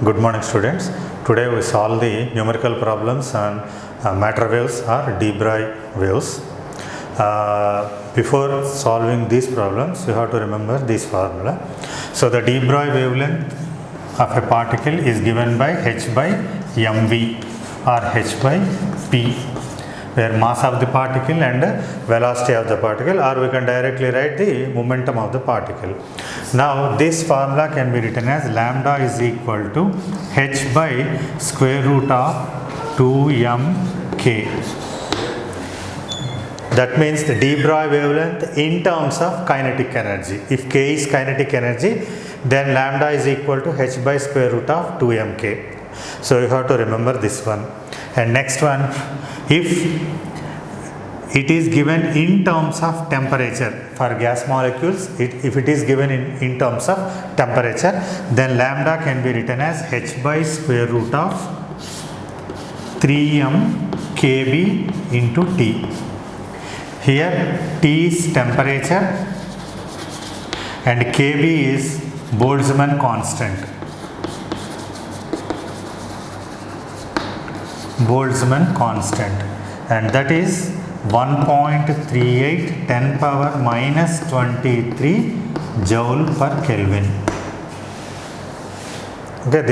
Good morning, students. Today we solve the numerical problems on matter waves or de Broglie waves. Before solving these problems, you have to remember this formula. So the de Broglie wavelength of a particle is given by h by mv or h by p, where mass of the particle and velocity of the particle, or we can directly write the momentum of the particle. Now this formula can be written as lambda is equal to h by square root of 2mk. That means the de Broglie wavelength in terms of kinetic energy. If k is kinetic energy, then lambda is equal to h by square root of 2mk. So you have to remember this one. And next one, if it is given in terms of temperature for gas molecules, if it is given in terms of temperature, then lambda can be written as h by square root of 3m kb into T. Here T is temperature and kb is Boltzmann constant. Boltzmann constant, and that is 1.38 10 power minus 23 joule per Kelvin. Okay,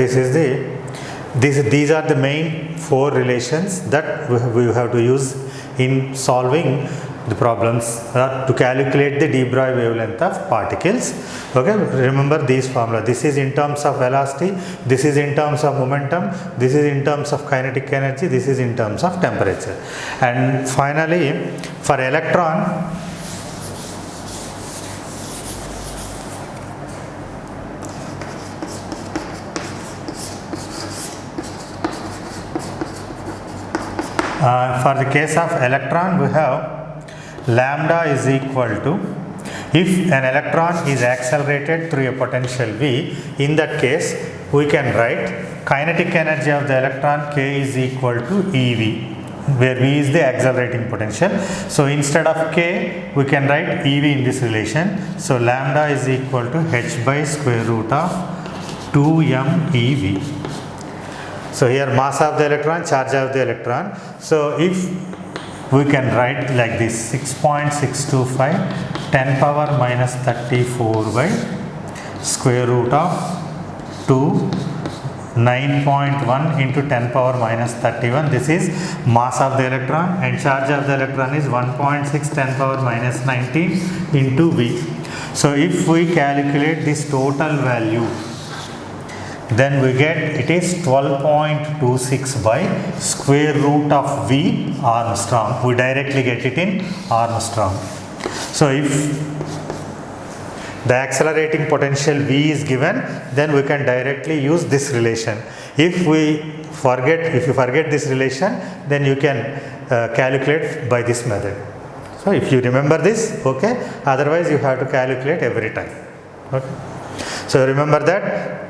these are the main four relations that we have to use in solving the problems to calculate the de Broglie wavelength of particles. Okay, remember these formula. This is in terms of velocity, this is in terms of momentum, this is in terms of kinetic energy, this is in terms of temperature. And finally, for electron, for the case of electron, we have lambda is equal to, if an electron is accelerated through a potential V, in that case we can write kinetic energy of the electron K is equal to EV, where V is the accelerating potential. So instead of K we can write EV in this relation. So lambda is equal to h by square root of 2m EV. So here mass of the electron, charge of the electron. So if we can write like this, 6.625 10 power minus 34 by square root of 2 9.1 into 10 power minus 31. This is mass of the electron, and charge of the electron is 1.6 10 power minus 19 into V. So if we calculate this total value, then we get it is 12.26 by square root of V Armstrong. We directly get it in Armstrong. So if the accelerating potential V is given, then we can directly use this relation. If you forget this relation, then you can calculate by this method. So if you remember this, okay, otherwise you have to calculate every time. Okay. So remember that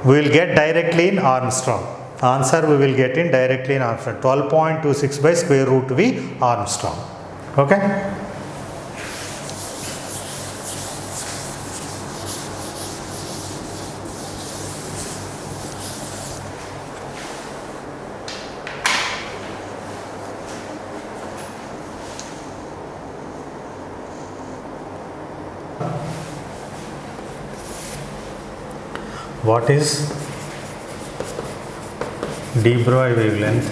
we will get directly in Armstrong. Answer we will get in directly in Armstrong. 12.26 by square root V Armstrong. Okay. What is de Broglie wavelength?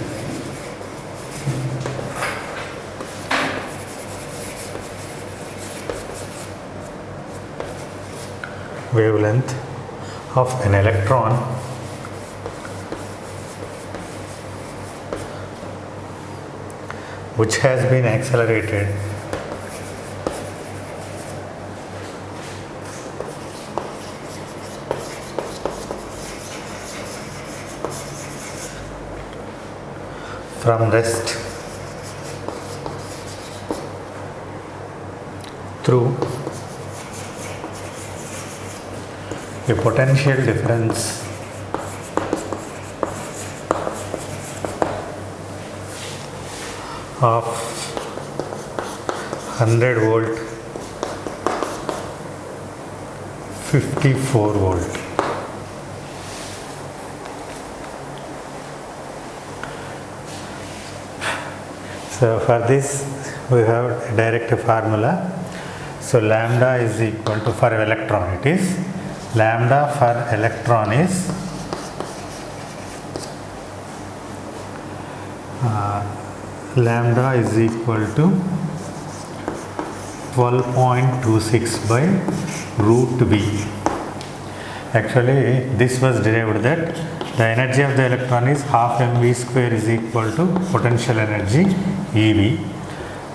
Wavelength of an electron which has been accelerated from rest through a potential difference of 100 volt 54 volt. So for this we have a direct formula. So lambda is equal to, for electron it is, lambda for electron is lambda is equal to 12.26 by root V. Actually this was derived that the energy of the electron is half mv square is equal to potential energy EV.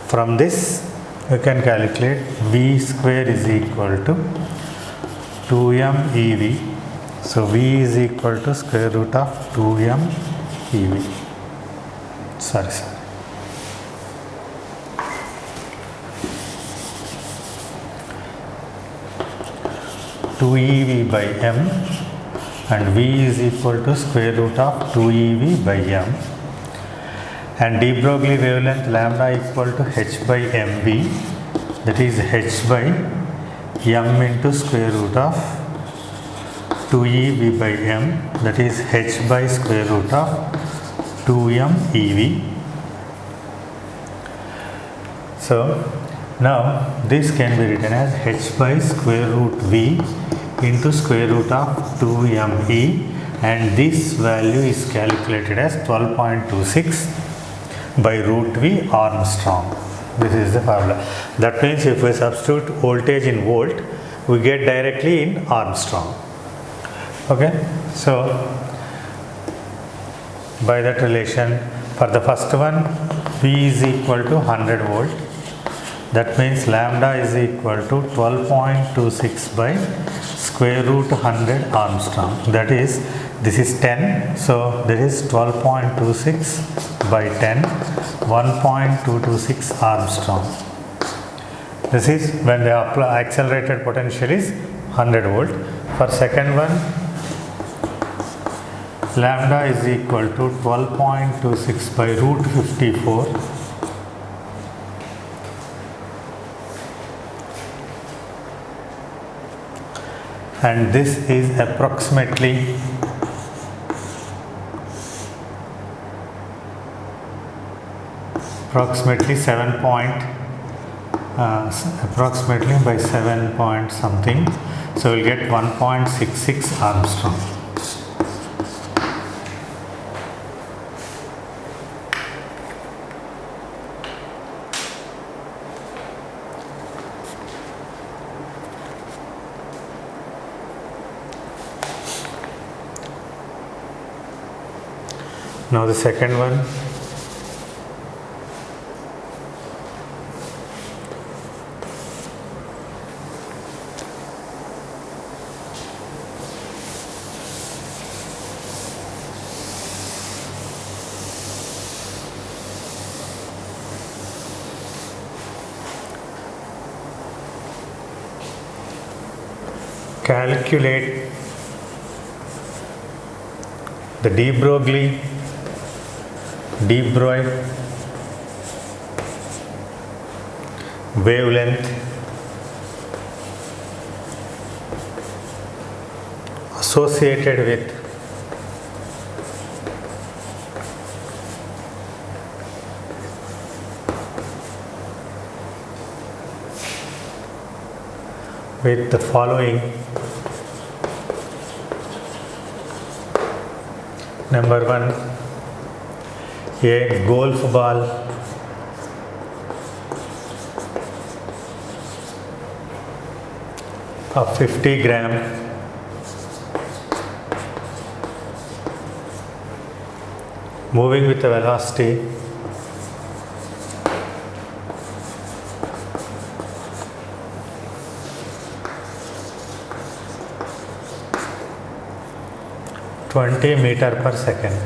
From this you can calculate V square is equal to 2m EV. So V is equal to square root of 2m EV. Sorry. 2 EV by m, and V is equal to square root of 2 EV by m, and de Broglie wavelength lambda equal to h by mv, that is h by m into square root of 2 EV by m, that is h by square root of 2m EV. So now this can be written as h by square root V into square root of 2me, and this value is calculated as 12.26 by root V Armstrong. This is the formula. That means if we substitute voltage in volt, we get directly in Armstrong. Okay, so by that relation, for the first one, V is equal to 100 volt. That means lambda is equal to 12.26 by square root 100 Armstrong. That is, this is 10. So there is 12.26 by 10, 1.226 Armstrong. This is when the accelerated potential is 100 volt. For second one, lambda is equal to 12.26 by root 54. And this is approximately approximately 7 by 7 point something. So we'll get 1.66 Armstrong. Now the second one, calculate the de Broglie wavelength associated with the following. Number one, a golf ball of 50 gram moving with a velocity (20 meters per second).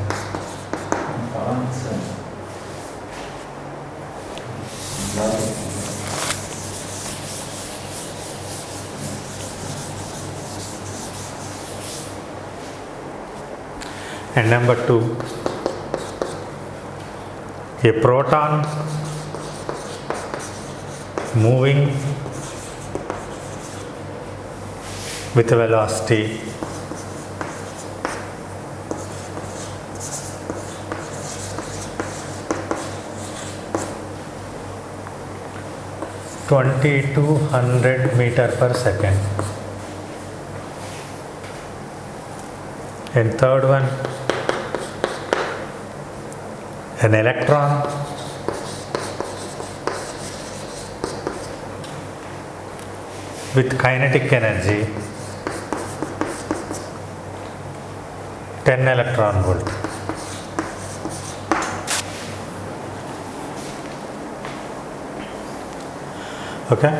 And number two, a proton moving with a velocity 2200 meter per second. And third one, an electron with kinetic energy 10 electron volt. Okay,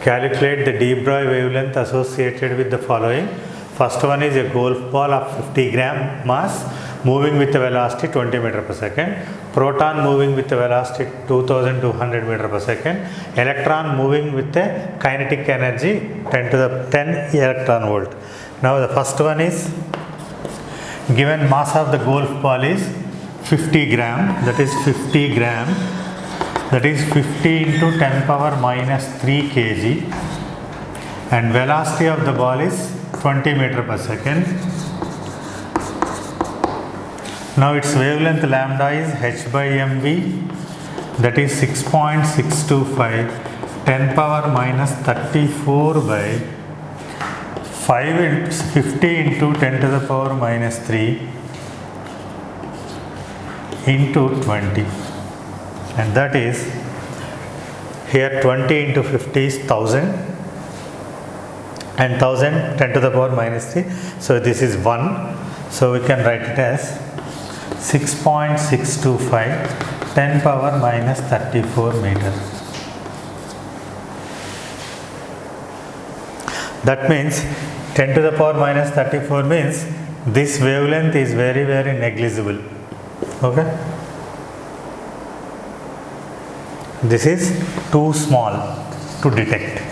calculate the de Broglie wavelength associated with the following. First one is a golf ball of 50 gram mass moving with a velocity 20 meter per second, proton moving with a velocity 2200 meter per second, electron moving with a kinetic energy 10 electron volt. Now the first one is given mass of the golf ball is 50 gram, that is 50 gram, that is 50 into 10 power minus 3 kg, and velocity of the ball is 20 meter per second. Now its wavelength lambda is h by mv, that is 6.625, 10 power minus 34 by 50 into 10 to the power minus 3 into 20, and that is, here 20 into 50 is 1000 and 1000 10 to the power minus 3, so this is 1, so we can write it as 6.625 10 power minus 34 meter. That means 10 to the power minus 34 means this wavelength is very negligible. Okay, this is too small to detect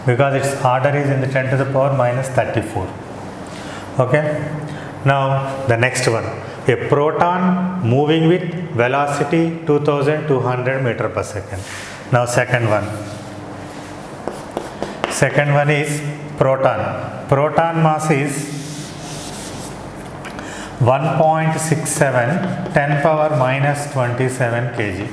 because its order is in the 10 to the power minus 34. Okay, now the next one, a proton moving with velocity 2200 meter per second. Now second one is proton mass is 1.67 10 power minus 27 kg,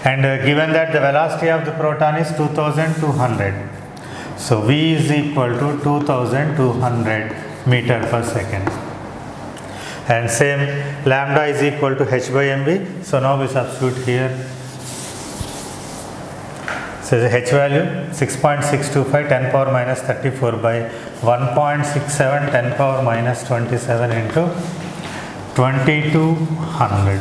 and given that the velocity of the proton is 2200, so V is equal to 2200 meter per second, and same lambda is equal to h by mv. So now we substitute here. So the h value 6.625 10 power minus 34 by 1.67 10 power minus 27 into 2200.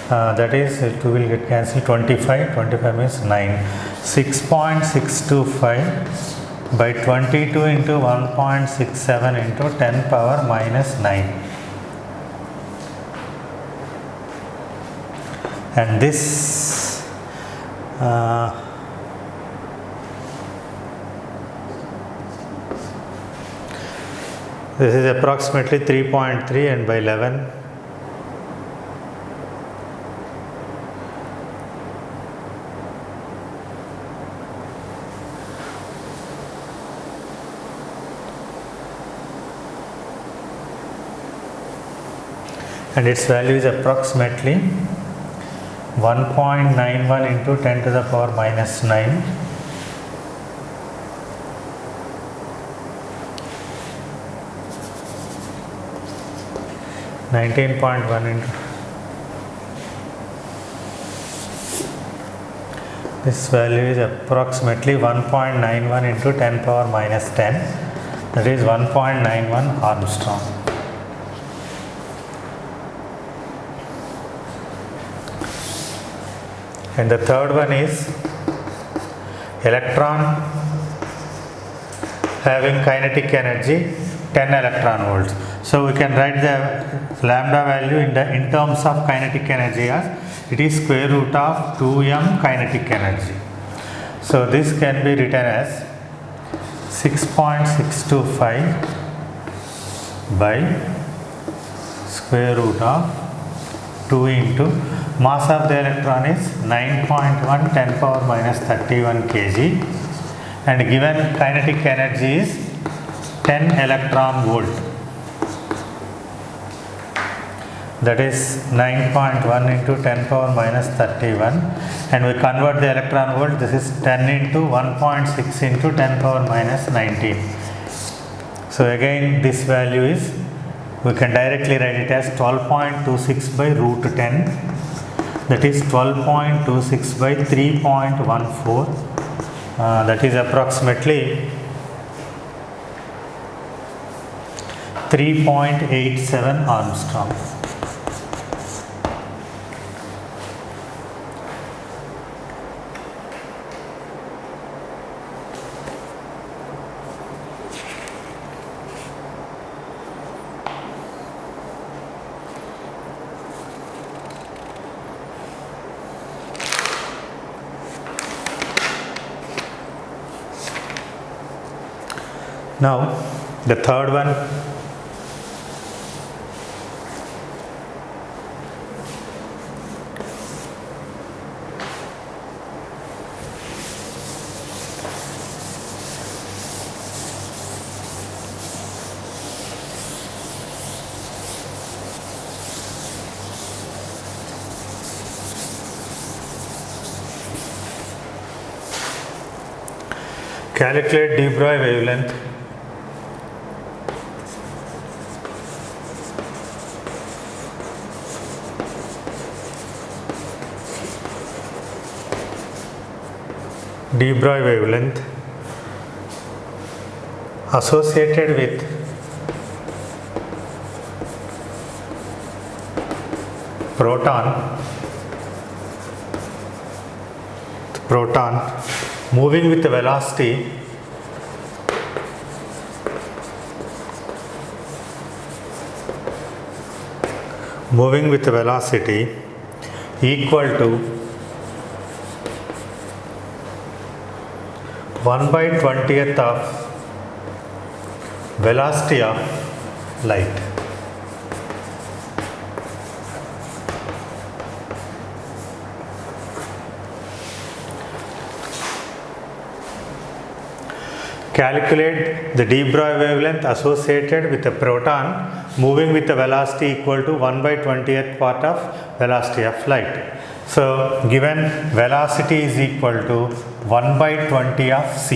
That is, 2 will get cancelled, 25 means 9. 6.625 by 22 into 1.67 into 10 power minus 9. And this this is approximately 3.3 and by 11. And its value is approximately 1.91 into 10 to the power minus 9. This value is approximately 1.91 into 10 power minus 10, that is 1.91 Armstrong. And the third one is electron having kinetic energy 10 electron volts. So we can write the lambda value in terms of kinetic energy as it is square root of 2m kinetic energy. So this can be written as 6.625 by square root of 2 into mass of the electron is 9.1 10 power minus 31 kg, and given kinetic energy is 10 electron volt. that is 9.1 into 10 power minus 31, and we convert the electron volt, this is 10 into 1.6 into 10 power minus 19. So again this value is, we can directly write it as 12.26 by root 10, that is 12.26 by 3.14, that is approximately 3.87 Armstrong. Now the third one, calculate de Broglie wavelength associated with proton moving with the velocity equal to 1/20th of velocity of light. Calculate the de Broglie wavelength associated with a proton moving with a velocity equal to 1/20th part of velocity of light. So given velocity is equal to 1/20 of c,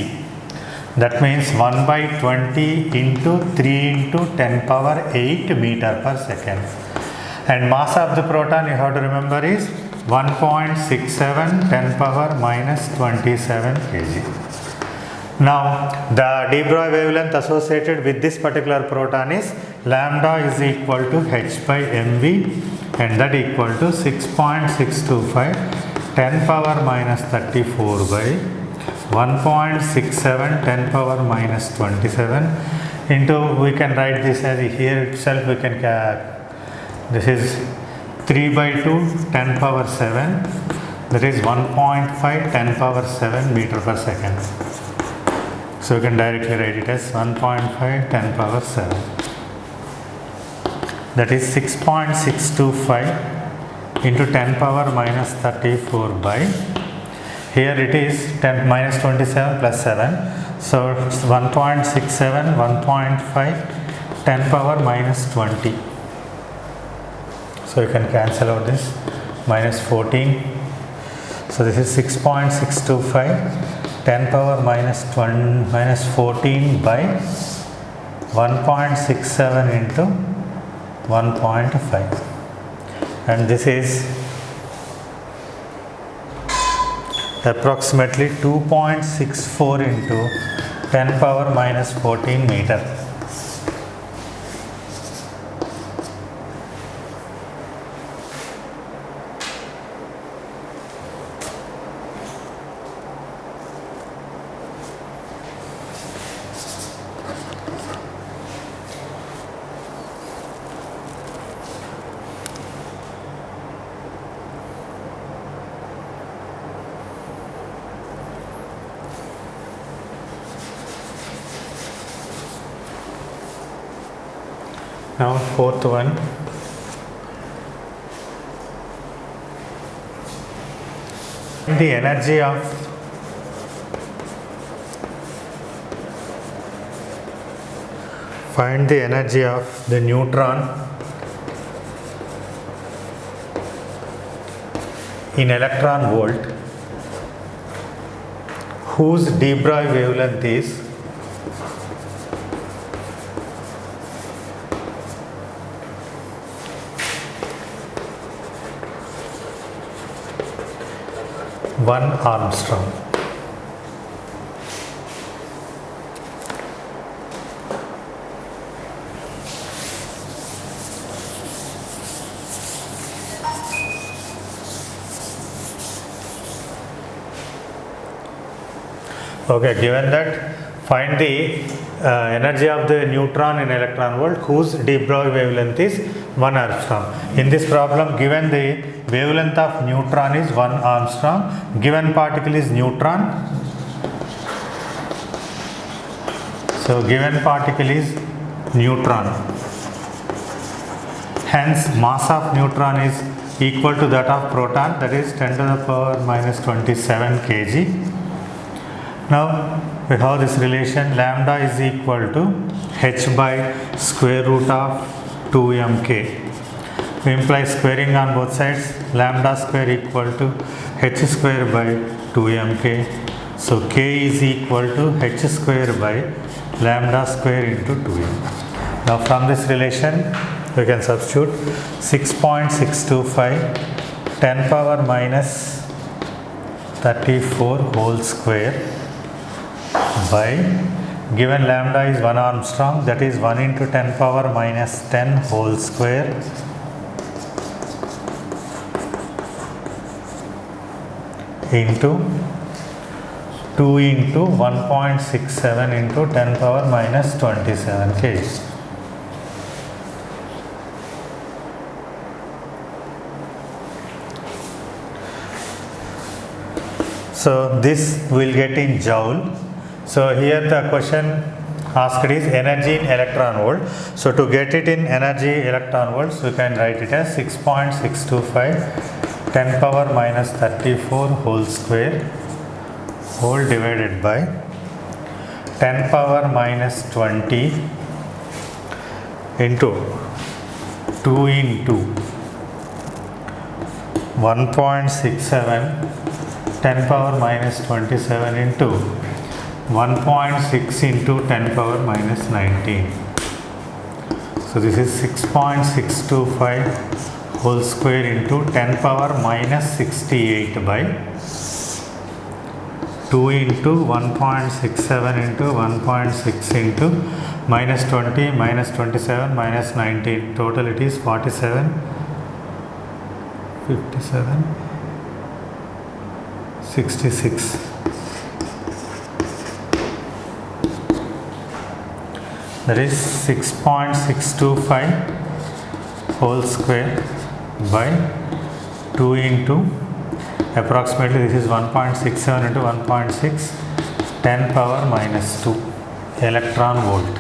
that means 1/20 into 3 into 10 power 8 meter per second, and mass of the proton you have to remember is 1.67 10 power minus 27 kg. Now the de Broglie wavelength associated with this particular proton is lambda is equal to h by mv, and that equal to 6.625 10 power minus 34 by 1.67 10 power minus 27 into, we can write this as here itself, we can this is 3 by 2 10 power 7, that is 1.5 10 power 7 meter per second. So you can directly write it as 1.5 10 power 7, that is 6.625 into 10 power minus 34 by, here it is 10 minus 27 plus 7, so 1.67 1.5 10 power minus 20. So you can cancel out this, minus 14, so this is 6.625 10 power minus 14 by 1.67 into 1.5, and this is approximately 2.64 into 10 power minus 14 meter. Now fourth one, the energy of the neutron in electron volt whose de Broglie wavelength is 1 Armstrong. Okay, given that, find the energy of the neutron in electron volt whose de Broglie wavelength is 1 Armstrong. In this problem, given the wavelength of neutron is 1 Armstrong, given particle is neutron. So, given particle is neutron. Hence, mass of neutron is equal to that of proton, that is 10 to the power minus 27 kg. Now we have this relation lambda is equal to h by square root of 2mk. We imply squaring on both sides, lambda square equal to h square by 2mk. So k is equal to h square by lambda square into 2m. Now from this relation we can substitute 6.625 10 power minus 34 whole square by given lambda is 1 Armstrong, that is 1 into 10 power minus 10 whole square into 2 into 1.67 into 10 power minus 27 kg. So this will get in joule. So here the question asked is energy in electron volt. So to get it in energy electron volts, we can write it as 6.625 10 power minus 34 whole square whole divided by 10 power minus 20 into 2 into 1.67 10 power minus 27 into 1.6 into 10 power minus 19. So this is 6.625 whole square into 10 power minus 68 by 2 into 1.67 into 1.6 into minus 20 minus 27 minus 19. Total it is 47, 57, 66. That is 6.625 whole square by 2 into approximately this is 1.67 into 1.6 10 power minus 2 electron volt.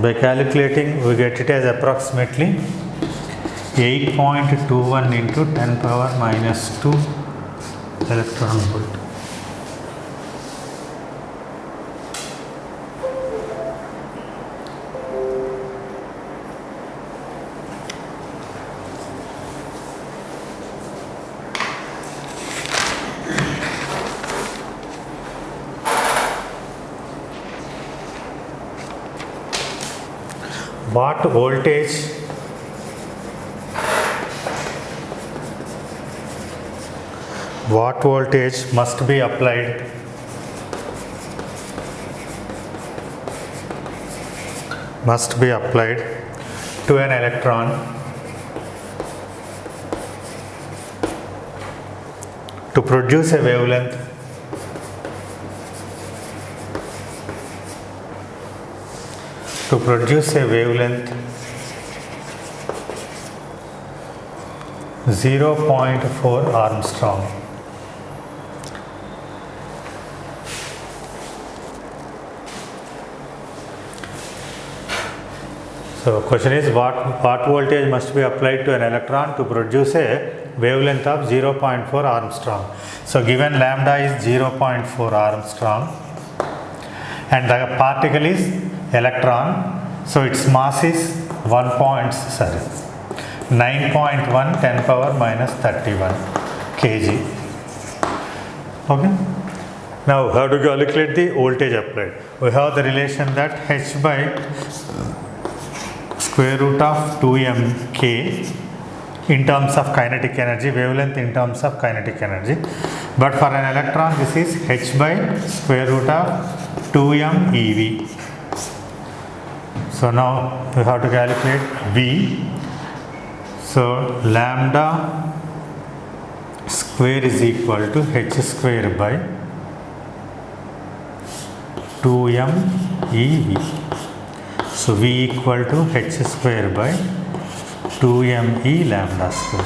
By calculating we get it as approximately 8.21 into 10 power minus 2 electron volt. What voltage must be applied to an electron to produce a wavelength to produce a wavelength 0.4 Armstrong. So question is what voltage must be applied to an electron to produce a wavelength of 0.4 Armstrong. So given lambda is 0.4 Armstrong and the particle is electron, so its mass is 9.1 10 power minus 31 kg. Okay. Now how to calculate the voltage applied? We have the relation that H by square root of 2mk in terms of kinetic energy, wavelength in terms of kinetic energy. But for an electron, this is H by square root of 2m eV. So now we have to calculate V. So lambda square is equal to H square by 2m eV. So V equal to H square by 2m e lambda square.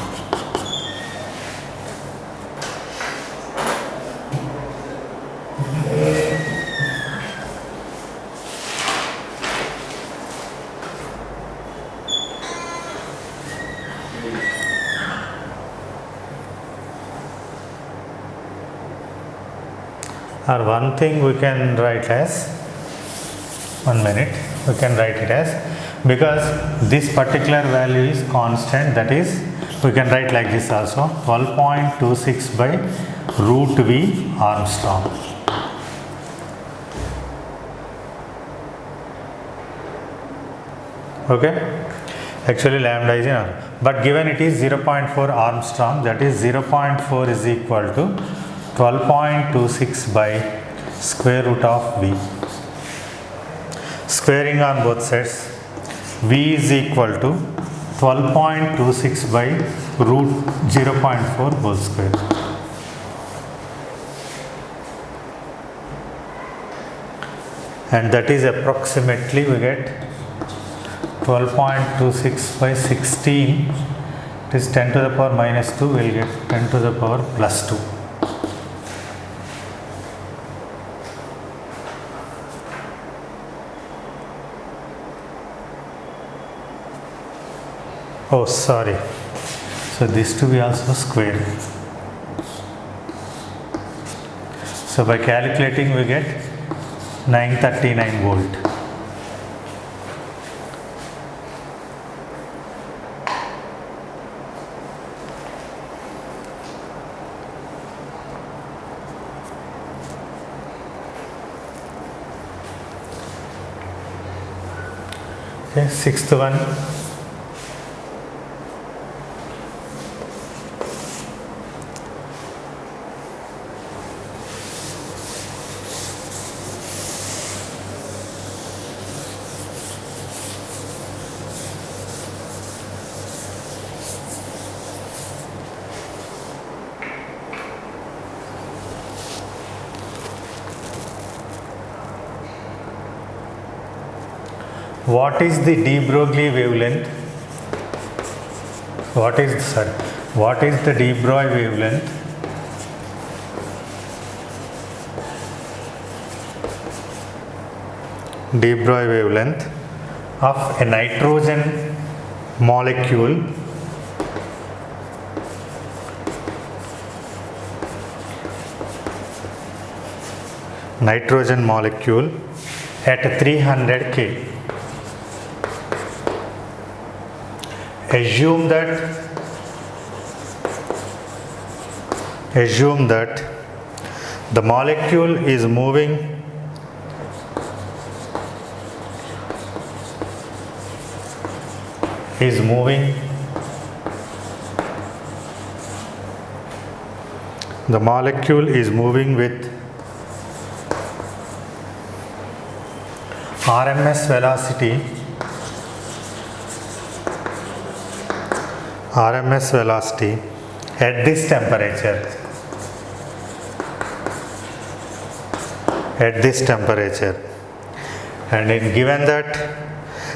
Or one thing we can write as, 1 minute, we can write it as, because this particular value is constant, that is, we can write like this also, 12.26 by root V Armstrong. Okay, actually lambda is in R, but given it is 0.4 Armstrong, that is 0.4 is equal to 12.26 by square root of V. Squaring on both sides, V is equal to 12.26 by root 0.4 whole square. And that is approximately, we get 12.26 by 16, it is 10 to the power minus 2, we will get 10 to the power plus 2. Oh, sorry. So this to be also square. So by calculating we get 939 volt. Okay, sixth one. What is the de Broglie wavelength? What is the de Broglie wavelength de Broglie wavelength of a nitrogen molecule at 300 K? Assume that the molecule is moving with RMS velocity at this temperature, and in given that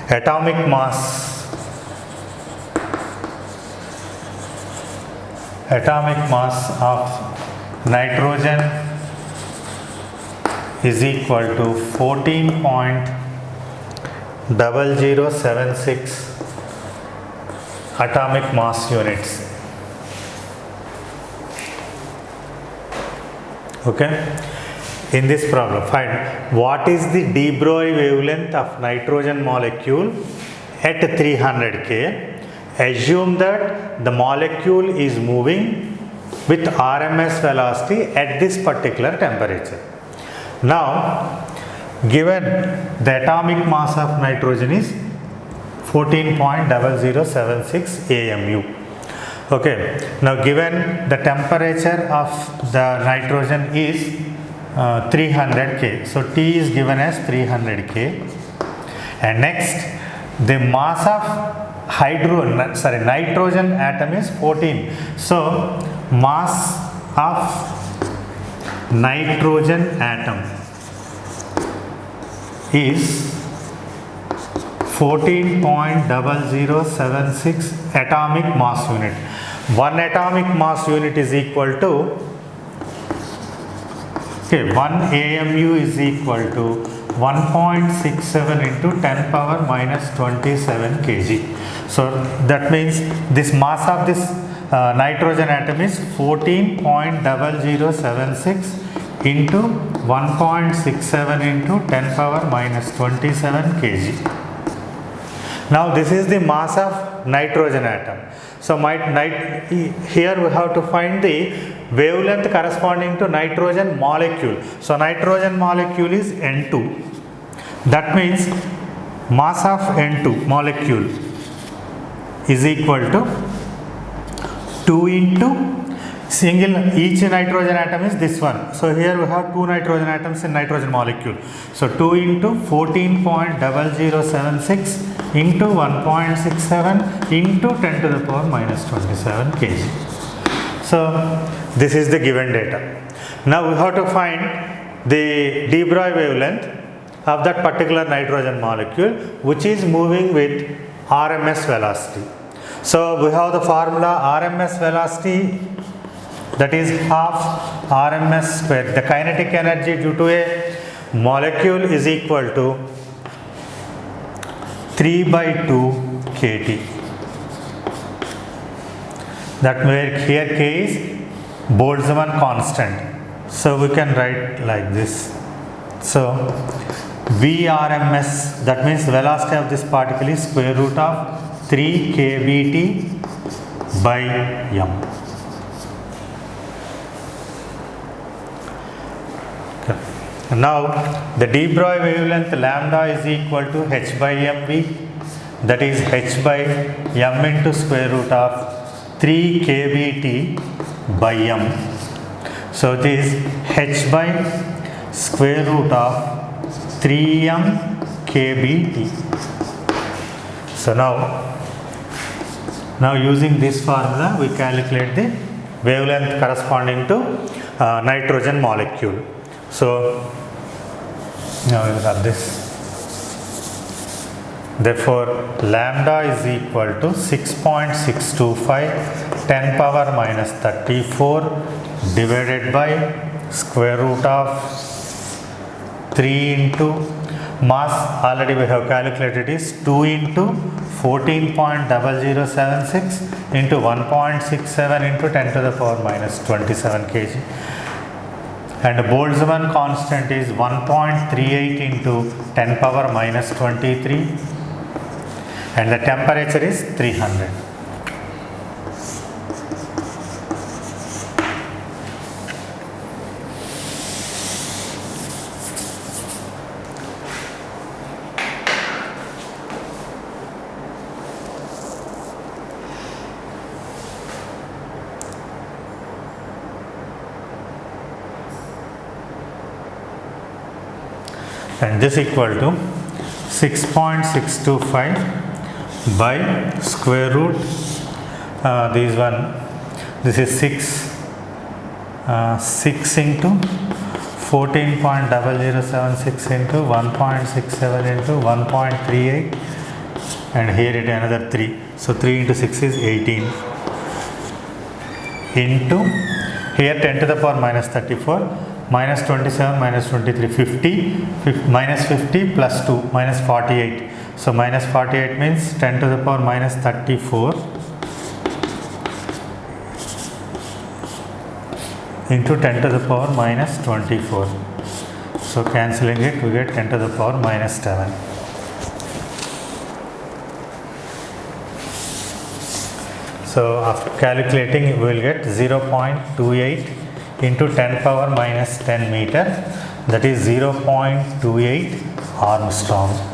atomic mass of nitrogen is equal to 14.0076 atomic mass units. Okay, in this problem find what is the de Broglie wavelength of nitrogen molecule at 300 K. assume that the molecule is moving with RMS velocity at this particular temperature. Now, given the atomic mass of nitrogen is 14.0076 AMU. Okay, now given the temperature of the nitrogen is 300 K. So T is given as 300 K. And next, the mass of nitrogen atom is 14. So mass of nitrogen atom is 14.0076 atomic mass unit. 1 atomic mass unit is equal to 1 AMU is equal to 1.67 into 10 power minus 27 kg. So that means this mass of this nitrogen atom is 14.0076 into 1.67 into 10 power minus 27 kg. Now this is the mass of nitrogen atom. So here we have to find the wavelength corresponding to nitrogen molecule. So nitrogen molecule is N2. That means mass of N2 molecule is equal to 2 into each nitrogen atom is this one. So here we have 2 nitrogen atoms in nitrogen molecule. So 2 into 14.0076 into 1.67 into 10 to the power minus 27 kg. So this is the given data. Now we have to find the de Broglie wavelength of that particular nitrogen molecule which is moving with RMS velocity. So we have the formula RMS velocity, that is half RMS square. The kinetic energy due to a molecule is equal to 3 by 2 kT. That where here K is Boltzmann constant. So we can write like this. So Vrms, that means the velocity of this particle is square root of 3 kBt by m. Okay. Now the de Broglie wavelength lambda is equal to h by mv, that is h by m into square root of 3 kBt by m. So it is h by square root of 3m kBt. So now using this formula we calculate the wavelength corresponding to nitrogen molecule. So now we have this. Therefore lambda is equal to 6.625 10 power minus 34 divided by square root of 3 into mass already we have calculated is 2 into 14.0076 into 1.67 into 10 to the power minus 27 kg. And Boltzmann constant is 1.38 into 10 power minus 23 and the temperature is 300. And this equal to 6.625 by square root this is 6 into 14.0076 into 1.67 into 1.38 and here it another 3. So 3 into 6 is 18 into here 10 to the power minus 34 minus 27 minus 23 50 minus 50 plus 2 minus 48. So minus 48 means 10 to the power minus 34 into 10 to the power minus 24. So cancelling it we get 10 to the power minus 7. So after calculating, we will get 0.28 into 10 power minus 10 meter, that is 0.28 Armstrong.